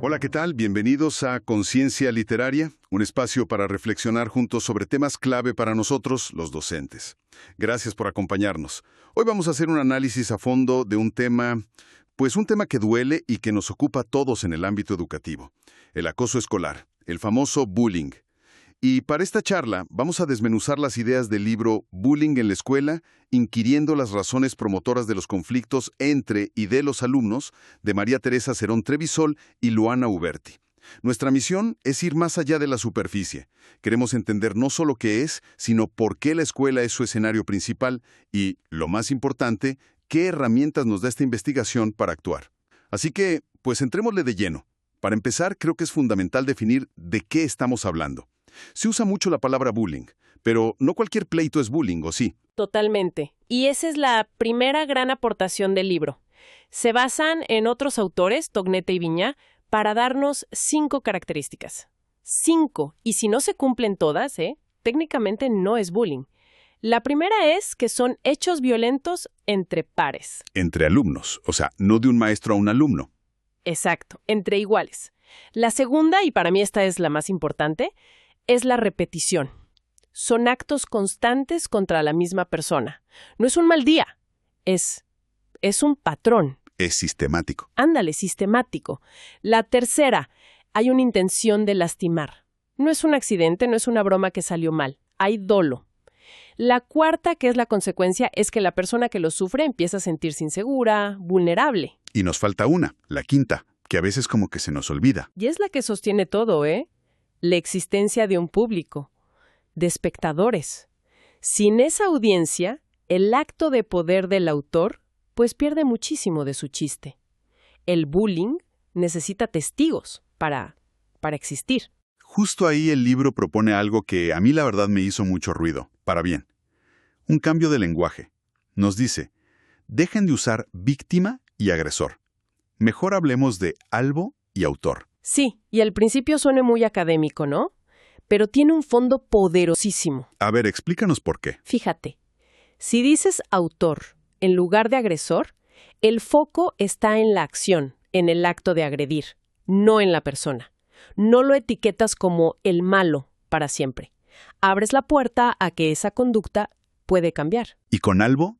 Hola, ¿qué tal? Bienvenidos a Conciencia Literaria, un espacio para reflexionar juntos sobre temas clave para nosotros, los docentes. Gracias por acompañarnos. Hoy vamos a hacer un análisis a fondo de un tema que duele y que nos ocupa a todos en el ámbito educativo: el acoso escolar, el famoso bullying. Y para esta charla vamos a desmenuzar las ideas del libro Bullying en la escuela, inquiriendo las razones promotoras de los conflictos entre y de los alumnos, de María Teresa Cerón Trevisol y Luana Uberti. Nuestra misión es ir más allá de la superficie. Queremos entender no solo qué es, sino por qué la escuela es su escenario principal y, lo más importante, qué herramientas nos da esta investigación para actuar. Así que, entrémosle de lleno. Para empezar, creo que es fundamental definir de qué estamos hablando. Se usa mucho la palabra bullying, pero no cualquier pleito es bullying, ¿o sí? Totalmente. Y esa es la primera gran aportación del libro. Se basan en otros autores, Tognetta y Viñá, para darnos 5 características. 5. Y si no se cumplen todas, técnicamente no es bullying. La primera es que son hechos violentos entre pares. Entre alumnos, o sea, no de un maestro a un alumno. Exacto, entre iguales. La segunda, y para mí esta es la más importante, es la repetición. Son actos constantes contra la misma persona. No es un mal día, es un patrón. Es sistemático. Ándale, sistemático. La tercera, hay una intención de lastimar. No es un accidente, no es una broma que salió mal. Hay dolo. La cuarta, que es la consecuencia, es que la persona que lo sufre empieza a sentirse insegura, vulnerable. Y nos falta una, la quinta, que a veces como que se nos olvida. Y es la que sostiene todo, la existencia de un público, de espectadores. Sin esa audiencia, el acto de poder del autor, pierde muchísimo de su chiste. El bullying necesita testigos para existir. Justo ahí el libro propone algo que a mí la verdad me hizo mucho ruido, para bien. Un cambio de lenguaje. Nos dice, dejen de usar víctima y agresor. Mejor hablemos de albo y autor. Sí, y al principio suena muy académico, ¿no? Pero tiene un fondo poderosísimo. A ver, explícanos por qué. Fíjate, si dices autor en lugar de agresor, el foco está en la acción, en el acto de agredir, no en la persona. No lo etiquetas como el malo para siempre. Abres la puerta a que esa conducta puede cambiar. ¿Y con albo?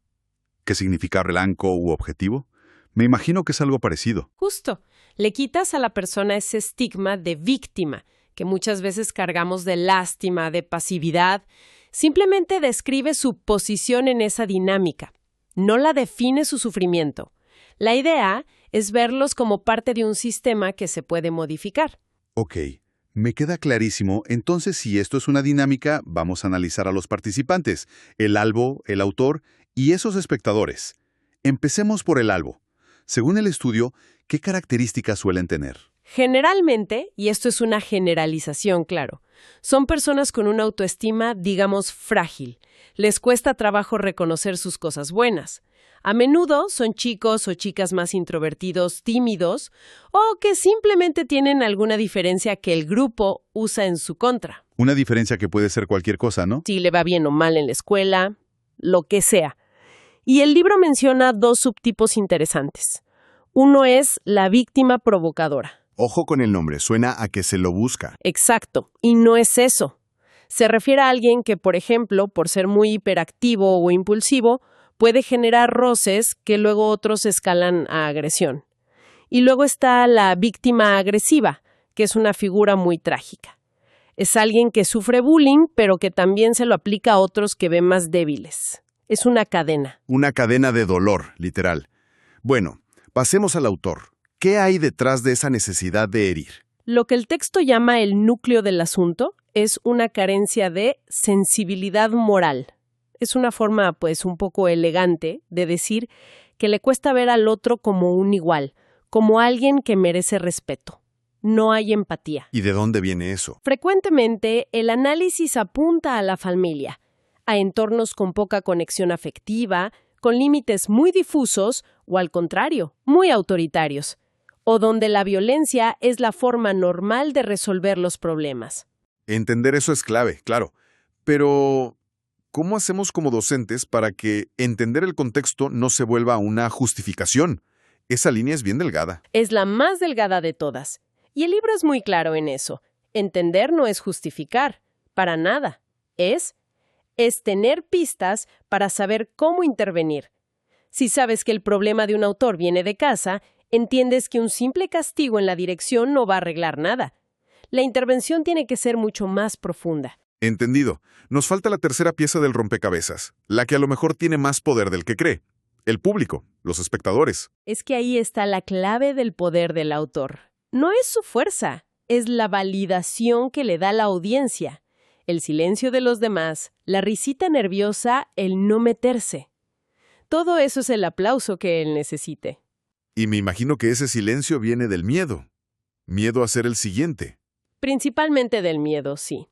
¿Qué significa blanco u objetivo? Me imagino que es algo parecido. Justo. Le quitas a la persona ese estigma de víctima, que muchas veces cargamos de lástima, de pasividad. Simplemente describe su posición en esa dinámica. No la define su sufrimiento. La idea es verlos como parte de un sistema que se puede modificar. Ok, me queda clarísimo. Entonces, si esto es una dinámica, vamos a analizar a los participantes, el albo, el autor y esos espectadores. Empecemos por el albo. Según el estudio, ¿qué características suelen tener? Generalmente, y esto es una generalización, claro, son personas con una autoestima, digamos, frágil. Les cuesta trabajo reconocer sus cosas buenas. A menudo son chicos o chicas más introvertidos, tímidos, o que simplemente tienen alguna diferencia que el grupo usa en su contra. Una diferencia que puede ser cualquier cosa, ¿no? Si le va bien o mal en la escuela, lo que sea. Y el libro menciona 2 subtipos interesantes. Uno es la víctima provocadora. Ojo con el nombre, suena a que se lo busca. Exacto, y no es eso. Se refiere a alguien que, por ejemplo, por ser muy hiperactivo o impulsivo, puede generar roces que luego otros escalan a agresión. Y luego está la víctima agresiva, que es una figura muy trágica. Es alguien que sufre bullying, pero que también se lo aplica a otros que ven más débiles. Es una cadena. Una cadena de dolor, literal. Bueno, pasemos al autor. ¿Qué hay detrás de esa necesidad de herir? Lo que el texto llama el núcleo del asunto es una carencia de sensibilidad moral. Es una forma, un poco elegante de decir que le cuesta ver al otro como un igual, como alguien que merece respeto. No hay empatía. ¿Y de dónde viene eso? Frecuentemente, el análisis apunta a la familia, a entornos con poca conexión afectiva, con límites muy difusos o, al contrario, muy autoritarios, o donde la violencia es la forma normal de resolver los problemas. Entender eso es clave, claro. Pero, ¿cómo hacemos como docentes para que entender el contexto no se vuelva una justificación? Esa línea es bien delgada. Es la más delgada de todas. Y el libro es muy claro en eso. Entender no es justificar, para nada. Es tener pistas para saber cómo intervenir. Si sabes que el problema de un autor viene de casa, entiendes que un simple castigo en la dirección no va a arreglar nada. La intervención tiene que ser mucho más profunda. Entendido. Nos falta la tercera pieza del rompecabezas, la que a lo mejor tiene más poder del que cree. El público, los espectadores. Es que ahí está la clave del poder del autor. No es su fuerza, es la validación que le da la audiencia. El silencio de los demás, la risita nerviosa, el no meterse. Todo eso es el aplauso que él necesite. Y me imagino que ese silencio viene del miedo. Miedo a ser el siguiente. Principalmente del miedo, sí.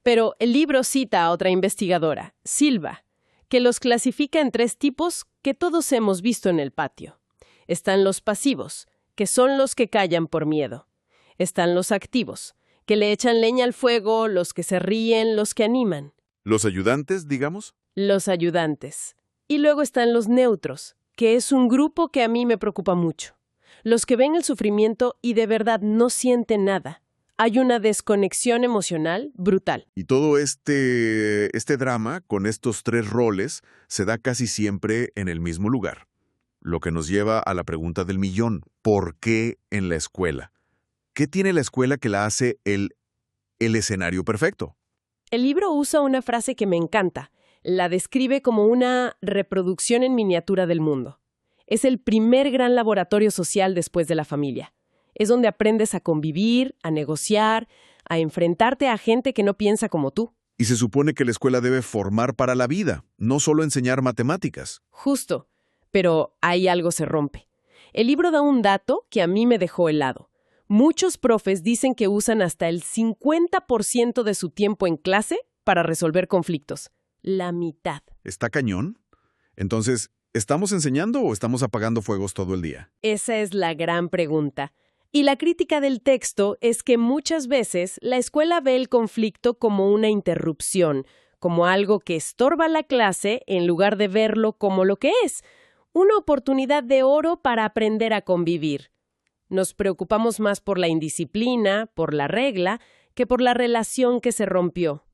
Pero el libro cita a otra investigadora, Silva, que los clasifica en 3 tipos que todos hemos visto en el patio. Están los pasivos, que son los que callan por miedo. Están los activos, que le echan leña al fuego, los que se ríen, los que animan. ¿Los ayudantes, digamos? Los ayudantes. Y luego están los neutros, que es un grupo que a mí me preocupa mucho. Los que ven el sufrimiento y de verdad no sienten nada. Hay una desconexión emocional brutal. Y todo este drama, con estos 3 roles, se da casi siempre en el mismo lugar. Lo que nos lleva a la pregunta del millón. ¿Por qué en la escuela? ¿Qué tiene la escuela que la hace el escenario perfecto? El libro usa una frase que me encanta. La describe como una reproducción en miniatura del mundo. Es el primer gran laboratorio social después de la familia. Es donde aprendes a convivir, a negociar, a enfrentarte a gente que no piensa como tú. Y se supone que la escuela debe formar para la vida, no solo enseñar matemáticas. Justo, pero ahí algo se rompe. El libro da un dato que a mí me dejó helado. Muchos profes dicen que usan hasta el 50% de su tiempo en clase para resolver conflictos. La mitad. ¿Está cañón? Entonces, ¿estamos enseñando o estamos apagando fuegos todo el día? Esa es la gran pregunta. Y la crítica del texto es que muchas veces la escuela ve el conflicto como una interrupción, como algo que estorba la clase en lugar de verlo como lo que es, una oportunidad de oro para aprender a convivir. Nos preocupamos más por la indisciplina, por la regla, que por la relación que se rompió.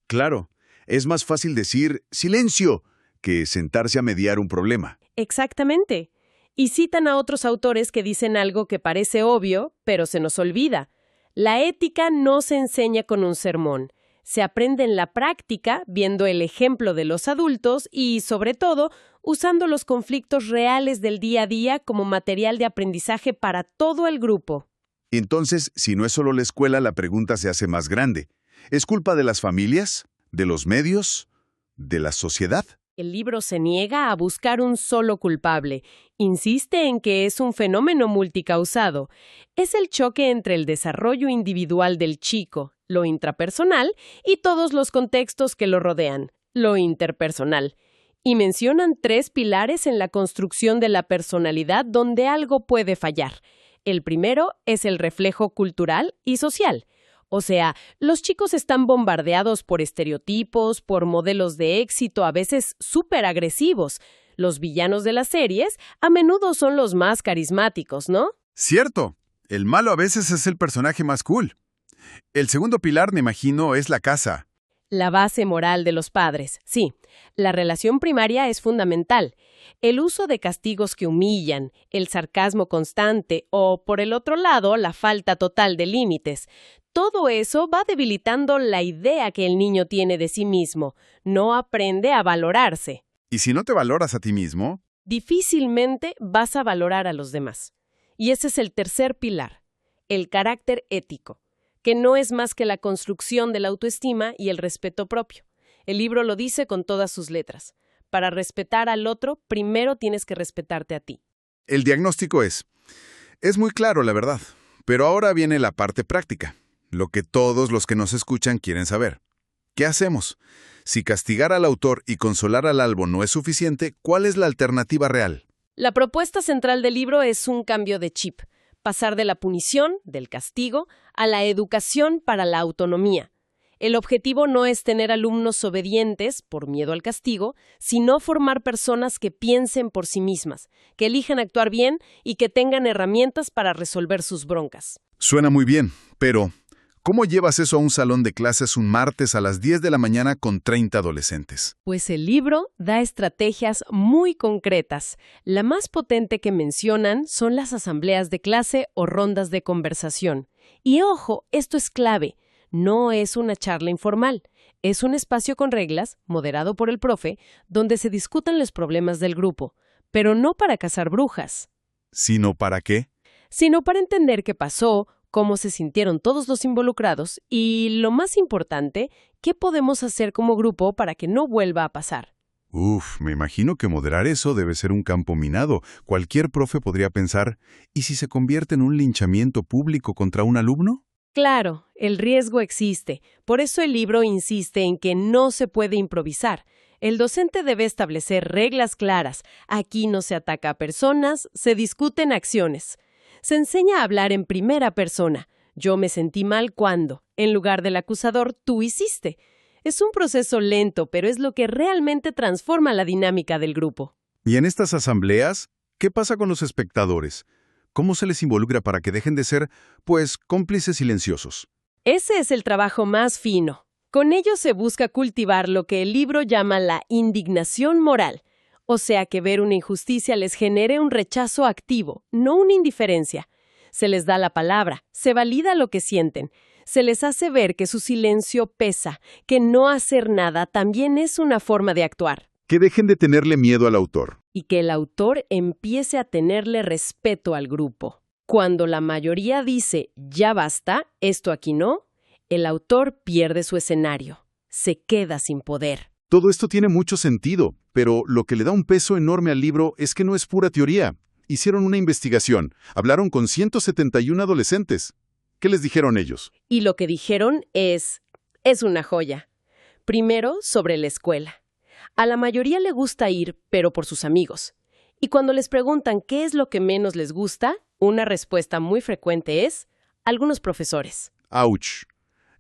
Claro, es más fácil decir ¡silencio! Que sentarse a mediar un problema. Exactamente. Y citan a otros autores que dicen algo que parece obvio, pero se nos olvida. La ética no se enseña con un sermón. Se aprende en la práctica, viendo el ejemplo de los adultos y, sobre todo, usando los conflictos reales del día a día como material de aprendizaje para todo el grupo. Entonces, si no es solo la escuela, la pregunta se hace más grande. ¿Es culpa de las familias, de los medios, de la sociedad? El libro se niega a buscar un solo culpable. Insiste en que es un fenómeno multicausado. Es el choque entre el desarrollo individual del chico, lo intrapersonal, y todos los contextos que lo rodean, lo interpersonal. Y mencionan 3 pilares en la construcción de la personalidad donde algo puede fallar. El primero es el reflejo cultural y social. O sea, los chicos están bombardeados por estereotipos, por modelos de éxito a veces súper agresivos. Los villanos de las series a menudo son los más carismáticos, ¿no? Cierto. El malo a veces es el personaje más cool. El segundo pilar, me imagino, es la casa. La base moral de los padres, sí. La relación primaria es fundamental. El uso de castigos que humillan, el sarcasmo constante o, por el otro lado, la falta total de límites. Todo eso va debilitando la idea que el niño tiene de sí mismo. No aprende a valorarse. Y si no te valoras a ti mismo, Difícilmente vas a valorar a los demás. Y ese es el tercer pilar, el carácter ético, que no es más que la construcción de la autoestima y el respeto propio. El libro lo dice con todas sus letras. Para respetar al otro, primero tienes que respetarte a ti. el diagnóstico es muy claro, la verdad. Pero ahora viene la parte práctica, lo que todos los que nos escuchan quieren saber. ¿Qué hacemos? Si castigar al autor y consolar al albo no es suficiente, ¿cuál es la alternativa real? La propuesta central del libro es un cambio de chip, pasar de la punición, del castigo, a la educación para la autonomía. El objetivo no es tener alumnos obedientes por miedo al castigo, sino formar personas que piensen por sí mismas, que elijan actuar bien y que tengan herramientas para resolver sus broncas. Suena muy bien, pero ¿cómo llevas eso a un salón de clases un martes a las 10 de la mañana con 30 adolescentes? Pues el libro da estrategias muy concretas. La más potente que mencionan son las asambleas de clase o rondas de conversación. Y ojo, esto es clave. No es una charla informal. Es un espacio con reglas, moderado por el profe, donde se discutan los problemas del grupo. Pero no para cazar brujas. ¿Sino para qué? Sino para entender qué pasó, cómo se sintieron todos los involucrados y, lo más importante, qué podemos hacer como grupo para que no vuelva a pasar. Me imagino que moderar eso debe ser un campo minado. Cualquier profe podría pensar, ¿y si se convierte en un linchamiento público contra un alumno? Claro, el riesgo existe. Por eso el libro insiste en que no se puede improvisar. El docente debe establecer reglas claras. Aquí no se ataca a personas, se discuten acciones. Se enseña a hablar en primera persona. Yo me sentí mal cuando, en lugar del acusador, tú hiciste. Es un proceso lento, pero es lo que realmente transforma la dinámica del grupo. Y en estas asambleas, ¿qué pasa con los espectadores? ¿Cómo se les involucra para que dejen de ser, cómplices silenciosos? Ese es el trabajo más fino. Con ello se busca cultivar lo que el libro llama la indignación moral. O sea, que ver una injusticia les genere un rechazo activo, no una indiferencia. Se les da la palabra, se valida lo que sienten. Se les hace ver que su silencio pesa, que no hacer nada también es una forma de actuar. Que dejen de tenerle miedo al autor. Y que el autor empiece a tenerle respeto al grupo. Cuando la mayoría dice, ya basta, esto aquí no, el autor pierde su escenario, se queda sin poder. Todo esto tiene mucho sentido, pero lo que le da un peso enorme al libro es que no es pura teoría. Hicieron una investigación, hablaron con 171 adolescentes. ¿Qué les dijeron ellos? Y lo que dijeron es una joya. Primero, sobre la escuela. A la mayoría le gusta ir, pero por sus amigos. Y cuando les preguntan qué es lo que menos les gusta, una respuesta muy frecuente es algunos profesores. ¡Auch!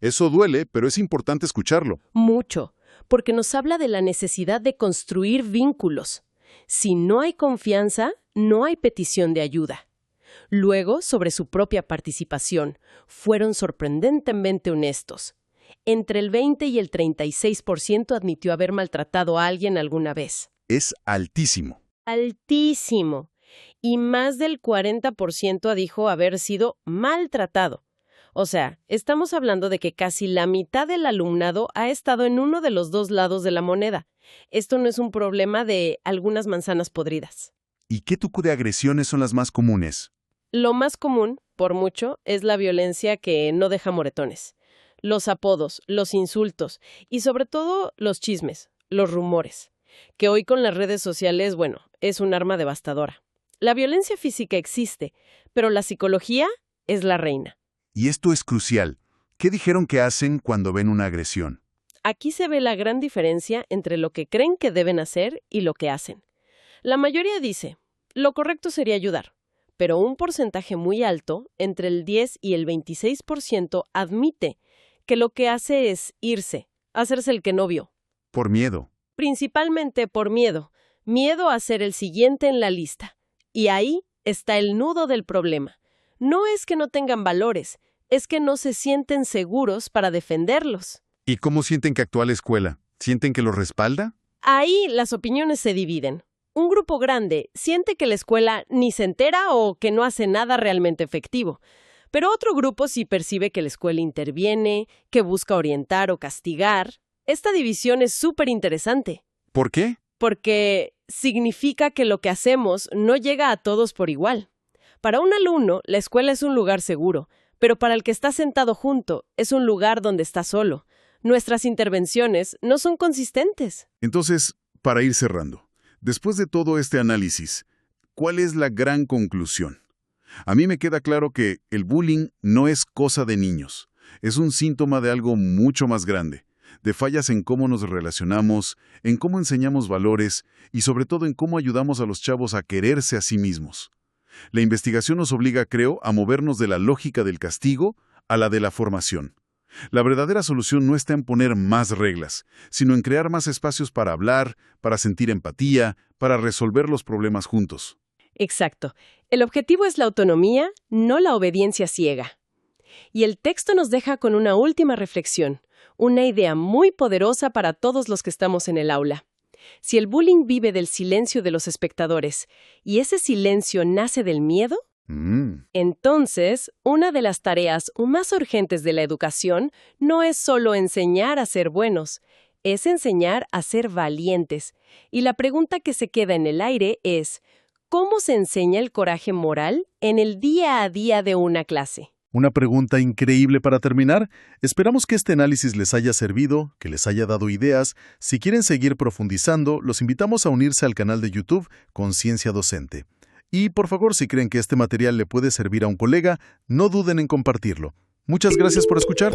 Eso duele, pero es importante escucharlo. Mucho, porque nos habla de la necesidad de construir vínculos. Si no hay confianza, no hay petición de ayuda. Luego, sobre su propia participación, fueron sorprendentemente honestos. Entre el 20 y el 36% admitió haber maltratado a alguien alguna vez. Es altísimo. Altísimo. Y más del 40% dijo haber sido maltratado. O sea, estamos hablando de que casi la mitad del alumnado ha estado en uno de los dos lados de la moneda. Esto no es un problema de algunas manzanas podridas. ¿Y qué tipo de agresiones son las más comunes? Lo más común, por mucho, es la violencia que no deja moretones. Los apodos, los insultos y sobre todo los chismes, los rumores, que hoy con las redes sociales, es un arma devastadora. La violencia física existe, pero la psicología es la reina. Y esto es crucial. ¿Qué dijeron que hacen cuando ven una agresión? Aquí se ve la gran diferencia entre lo que creen que deben hacer y lo que hacen. La mayoría dice, lo correcto sería ayudar, pero un porcentaje muy alto, entre el 10 y el 26%, admite que lo que hace es irse, hacerse el que no vio. Por miedo. Principalmente por miedo. Miedo a ser el siguiente en la lista. Y ahí está el nudo del problema. No es que no tengan valores, es que no se sienten seguros para defenderlos. ¿Y cómo sienten que actúa la escuela? ¿Sienten que los respalda? Ahí las opiniones se dividen. Un grupo grande siente que la escuela ni se entera o que no hace nada realmente efectivo. Pero otro grupo sí percibe que la escuela interviene, que busca orientar o castigar. Esta división es súper interesante. ¿Por qué? Porque significa que lo que hacemos no llega a todos por igual. Para un alumno, la escuela es un lugar seguro, pero para el que está sentado junto, es un lugar donde está solo. Nuestras intervenciones no son consistentes. Entonces, para ir cerrando, después de todo este análisis, ¿cuál es la gran conclusión? A mí me queda claro que el bullying no es cosa de niños. Es un síntoma de algo mucho más grande, de fallas en cómo nos relacionamos, en cómo enseñamos valores y sobre todo en cómo ayudamos a los chavos a quererse a sí mismos. La investigación nos obliga, creo, a movernos de la lógica del castigo a la de la formación. La verdadera solución no está en poner más reglas, sino en crear más espacios para hablar, para sentir empatía, para resolver los problemas juntos. Exacto. El objetivo es la autonomía, no la obediencia ciega. Y el texto nos deja con una última reflexión, una idea muy poderosa para todos los que estamos en el aula. Si el bullying vive del silencio de los espectadores y ese silencio nace del miedo, entonces, una de las tareas más urgentes de la educación no es solo enseñar a ser buenos, es enseñar a ser valientes. Y la pregunta que se queda en el aire es, ¿cómo se enseña el coraje moral en el día a día de una clase? Una pregunta increíble para terminar. Esperamos que este análisis les haya servido, que les haya dado ideas. Si quieren seguir profundizando, los invitamos a unirse al canal de YouTube Conciencia Docente. Y por favor, si creen que este material le puede servir a un colega, no duden en compartirlo. Muchas gracias por escuchar.